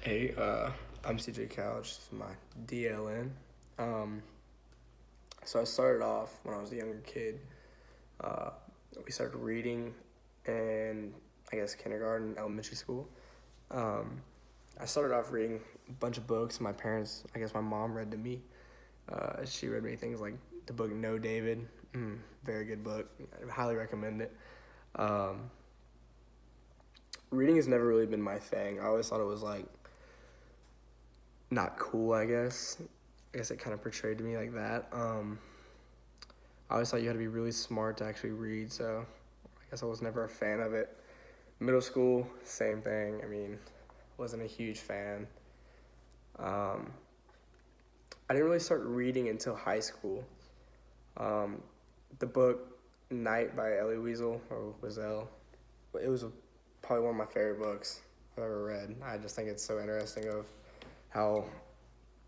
Hey, I'm CJ Couch. This is my DLN. Um, so I started off when I was a younger kid. Uh, we started reading in, I guess, kindergarten, elementary school. Um, I started off reading a bunch of books. My parents, I guess my mom read to me. She read me things like the book No David. Very good book. I highly recommend it. Um, Reading has never really been my thing. I always thought it was like not cool, I guess. I guess it kind of portrayed to me like that. I always thought you had to be really smart to actually read, so I guess I was never a fan of it. Middle school, same thing. I mean, wasn't a huge fan. Um, I didn't really start reading until high school. Um, the book Night by Elie Wiesel, or Wiesel, it was probably one of my favorite books I've ever read. I just think it's so interesting of how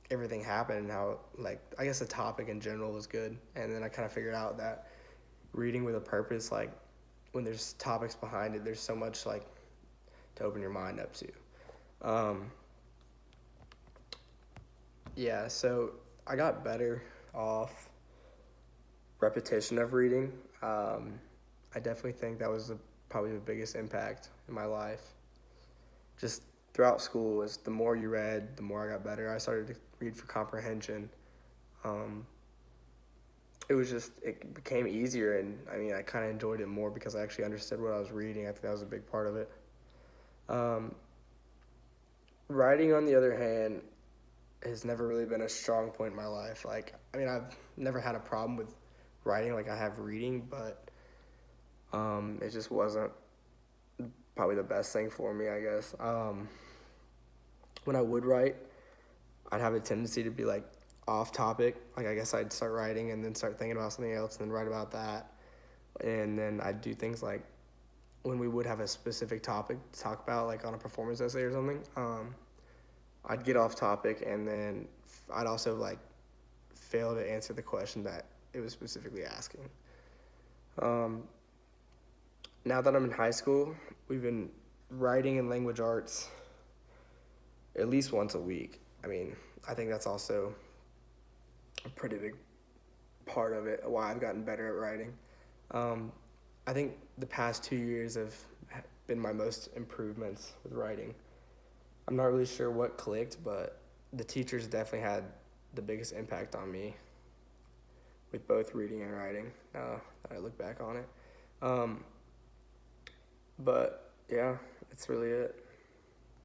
everything happened and how, like, I guess the topic in general was good. And then I kind of figured out that reading with a purpose, like, when there's topics behind it, there's so much, like, to open your mind up to. Um, yeah, so I got better off repetition of reading. I definitely think that was probably the biggest impact in my life. Just throughout school, was the more you read, the more I got better. I started to read for comprehension. Um, it became easier, and I mean, I kind of enjoyed it more because I actually understood what I was reading. I think that was a big part of it. Um, Writing, on the other hand, has never really been a strong point in my life. Like, I mean, I've never had a problem with writing like I have reading, but it just wasn't probably the best thing for me, I guess. When I would write, I'd have a tendency to be like off topic. Like, I guess I'd start writing and then start thinking about something else and then write about that. And then I'd do things like when we would have a specific topic to talk about, like on a performance essay or something, I'd get off topic and then I'd also like fail to answer the question that it was specifically asking. Um, Now that I'm in high school, we've been writing in language arts at least once a week. I mean, I think that's also a pretty big part of it, why I've gotten better at writing. Um, I think the past 2 years have been my most improvements with writing. I'm not really sure what clicked, but the teachers definitely had the biggest impact on me with both reading and writing. That I look back on it, um, but yeah, that's really it.